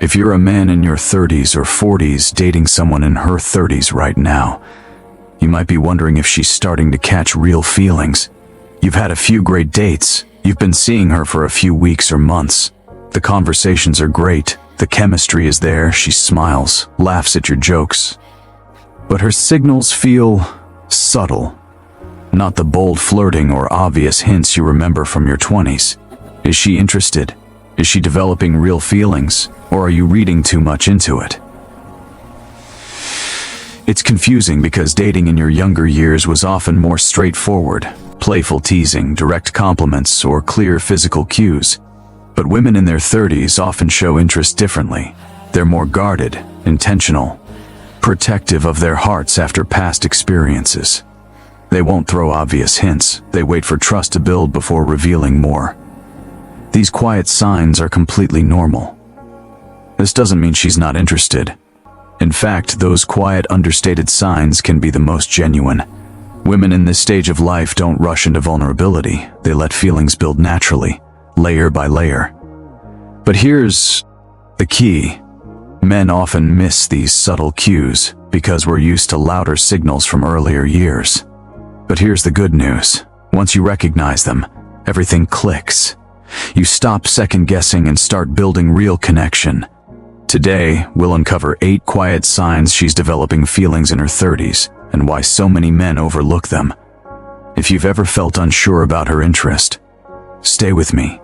If you're a man in your 30s or 40s dating someone in her 30s right now, you might be wondering if she's starting to catch real feelings. You've had a few great dates. You've been seeing her for a few weeks or months. The conversations are great. The chemistry is there. She smiles, laughs at your jokes. But her signals feel subtle. Not the bold flirting or obvious hints you remember from your 20s. Is she interested? Is she developing real feelings? Or are you reading too much into it? It's confusing because dating in your younger years was often more straightforward. Playful teasing, direct compliments, or clear physical cues. But women in their 30s often show interest differently. They're more guarded, intentional, protective of their hearts after past experiences. They won't throw obvious hints. They wait for trust to build before revealing more. These quiet signs are completely normal. This doesn't mean she's not interested. In fact, those quiet, understated signs can be the most genuine. Women in this stage of life don't rush into vulnerability. They let feelings build naturally, layer by layer. But here's the key. Men often miss these subtle cues because we're used to louder signals from earlier years. But here's the good news. Once you recognize them, everything clicks. You stop second-guessing and start building real connection. Today, we'll uncover 8 quiet signs she's developing feelings in her 30s and why so many men overlook them. If you've ever felt unsure about her interest, stay with me.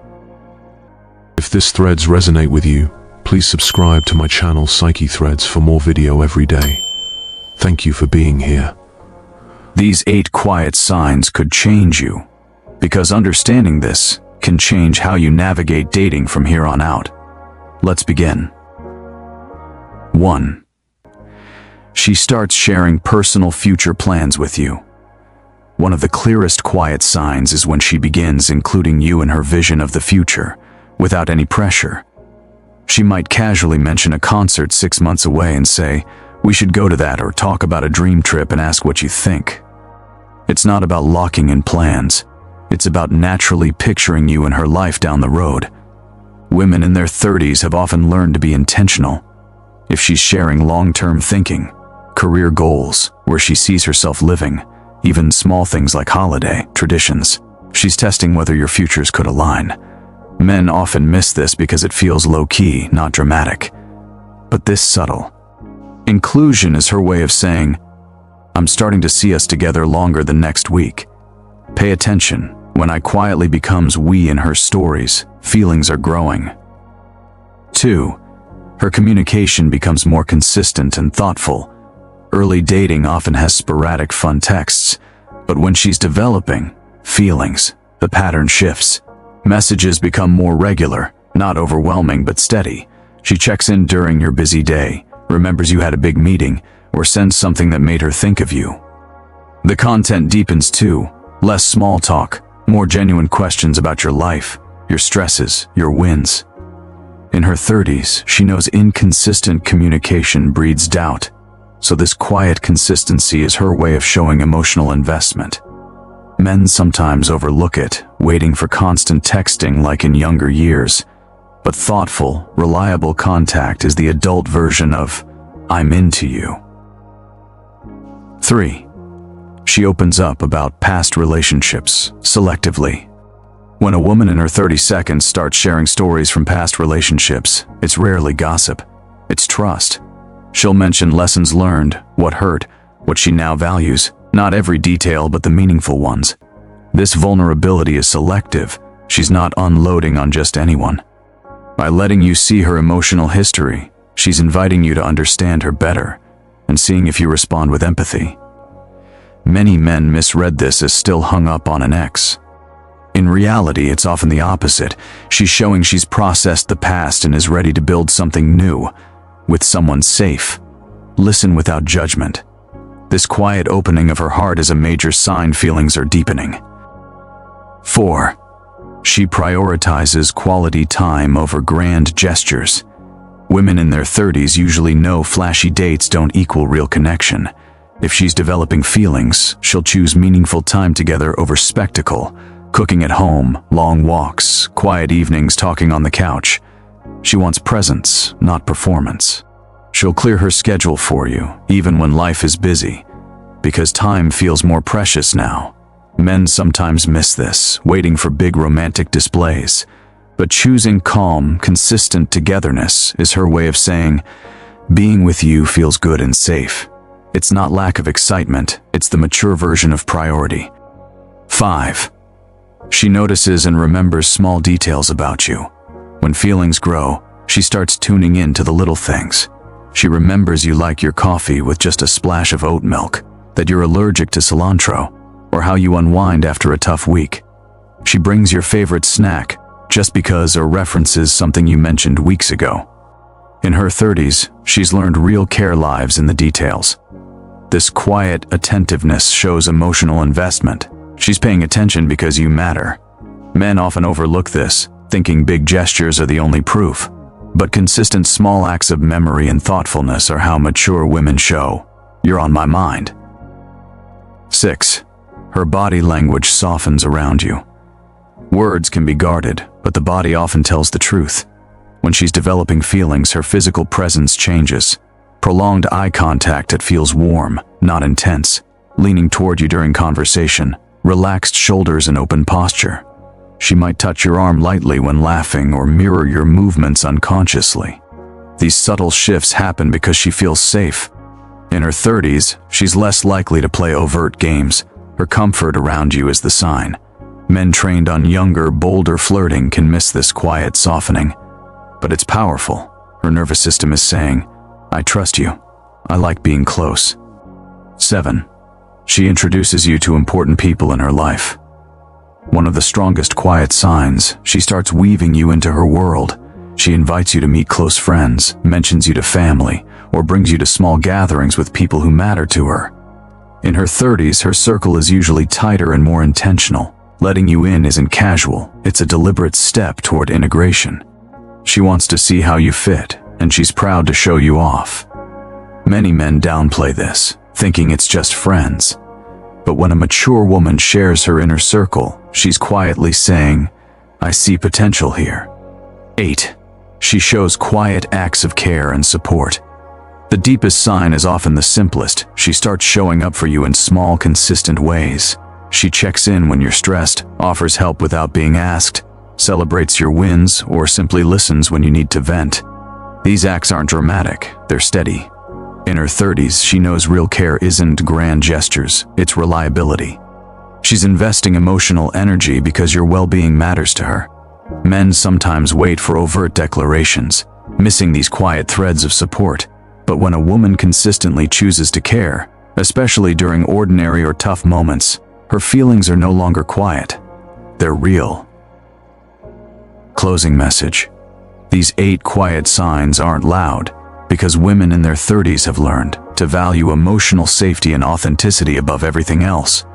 If this threads resonate with you, please subscribe to my channel Psyche Threads for more video every day. Thank you for being here. These 8 quiet signs could change you, because understanding this can change how you navigate dating from here on out. Let's begin. 1. She starts sharing personal future plans with you. One of the clearest quiet signs is when she begins including you in her vision of the future, without any pressure. She might casually mention a concert 6 months away and say, "We should go to that," or talk about a dream trip and ask what you think. It's not about locking in plans. It's about naturally picturing you in her life down the road. Women in their 30s have often learned to be intentional. If she's sharing long-term thinking, career goals, where she sees herself living, even small things like holiday traditions, she's testing whether your futures could align. Men often miss this because it feels low-key, not dramatic. But this subtle inclusion is her way of saying, "I'm starting to see us together longer than next week." Pay attention. When I quietly becomes we in her stories, feelings are growing. 2. Her communication becomes more consistent and thoughtful. Early dating often has sporadic fun texts, but when she's developing feelings, the pattern shifts. Messages become more regular, not overwhelming but steady. She checks in during your busy day, remembers you had a big meeting, or sends something that made her think of you. The content deepens too, less small talk, more genuine questions about your life, your stresses, your wins. In her 30s, she knows inconsistent communication breeds doubt, so this quiet consistency is her way of showing emotional investment. Men sometimes overlook it, waiting for constant texting like in younger years, but thoughtful, reliable contact is the adult version of "I'm into you." 3. She opens up about past relationships, selectively. When a woman in her 30s starts sharing stories from past relationships, it's rarely gossip. It's trust. She'll mention lessons learned, what hurt, what she now values, not every detail but the meaningful ones. This vulnerability is selective. She's not unloading on just anyone. By letting you see her emotional history, she's inviting you to understand her better and seeing if you respond with empathy. Many men misread this as still hung up on an ex. In reality, it's often the opposite. She's showing she's processed the past and is ready to build something new, with someone safe. Listen without judgment. This quiet opening of her heart is a major sign feelings are deepening. 4. She prioritizes quality time over grand gestures. Women in their 30s usually know flashy dates don't equal real connection. If she's developing feelings, she'll choose meaningful time together over spectacle, cooking at home, long walks, quiet evenings talking on the couch. She wants presence, not performance. She'll clear her schedule for you, even when life is busy, because time feels more precious now. Men sometimes miss this, waiting for big romantic displays. But choosing calm, consistent togetherness is her way of saying, being with you feels good and safe. It's not lack of excitement, it's the mature version of priority. 5. She notices and remembers small details about you. When feelings grow, she starts tuning in to the little things. She remembers you like your coffee with just a splash of oat milk, that you're allergic to cilantro, or how you unwind after a tough week. She brings your favorite snack just because or references something you mentioned weeks ago. In her 30s, she's learned real care lives in the details. This quiet attentiveness shows emotional investment. She's paying attention because you matter. Men often overlook this, thinking big gestures are the only proof. But consistent small acts of memory and thoughtfulness are how mature women show, you're on my mind. 6. Her body language softens around you. Words can be guarded, but the body often tells the truth. When she's developing feelings, her physical presence changes. Prolonged eye contact that feels warm, not intense. Leaning toward you during conversation. Relaxed shoulders and open posture. She might touch your arm lightly when laughing or mirror your movements unconsciously. These subtle shifts happen because she feels safe. In her 30s, she's less likely to play overt games. Her comfort around you is the sign. Men trained on younger, bolder flirting can miss this quiet softening. But it's powerful. Her nervous system is saying, I trust you. I like being close. 7. She introduces you to important people in her life. One of the strongest quiet signs, she starts weaving you into her world. She invites you to meet close friends, mentions you to family, or brings you to small gatherings with people who matter to her. In her 30s, her circle is usually tighter and more intentional. Letting you in isn't casual, it's a deliberate step toward integration. She wants to see how you fit, and she's proud to show you off. Many men downplay this, thinking it's just friends. But when a mature woman shares her inner circle, she's quietly saying, I see potential here. 8. She shows quiet acts of care and support. The deepest sign is often the simplest. She starts showing up for you in small, consistent ways. She checks in when you're stressed, offers help without being asked, celebrates your wins, or simply listens when you need to vent. These acts aren't dramatic, they're steady. In her 30s, she knows real care isn't grand gestures, it's reliability. She's investing emotional energy because your well-being matters to her. Men sometimes wait for overt declarations, missing these quiet threads of support. But when a woman consistently chooses to care, especially during ordinary or tough moments, her feelings are no longer quiet. They're real. Closing message. These 8 quiet signs aren't loud, because women in their 30s have learned to value emotional safety and authenticity above everything else.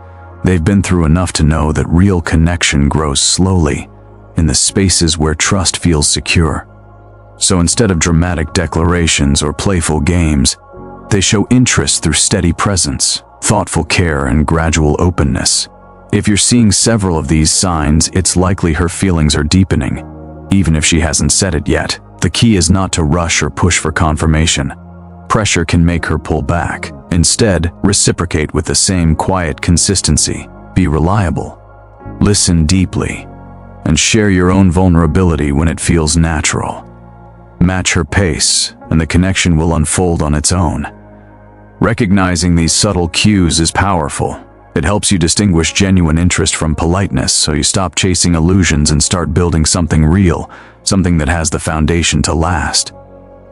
They've been through enough to know that real connection grows slowly, in the spaces where trust feels secure. So instead of dramatic declarations or playful games, they show interest through steady presence, thoughtful care, and gradual openness. If you're seeing several of these signs, it's likely her feelings are deepening, even if she hasn't said it yet. The key is not to rush or push for confirmation. Pressure can make her pull back. Instead, reciprocate with the same quiet consistency. Be reliable. Listen deeply. And share your own vulnerability when it feels natural. Match her pace, and the connection will unfold on its own. Recognizing these subtle cues is powerful. It helps you distinguish genuine interest from politeness, so you stop chasing illusions and start building something real, something that has the foundation to last.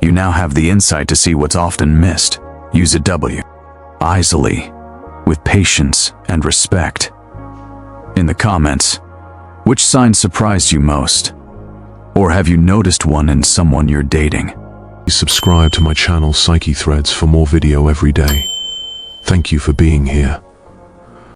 You now have the insight to see what's often missed. Use it wisely, with patience and respect. In the comments, which sign surprised you most? Or have you noticed one in someone you're dating? Please subscribe to my channel Psyche Threads for more video every day. Thank you for being here.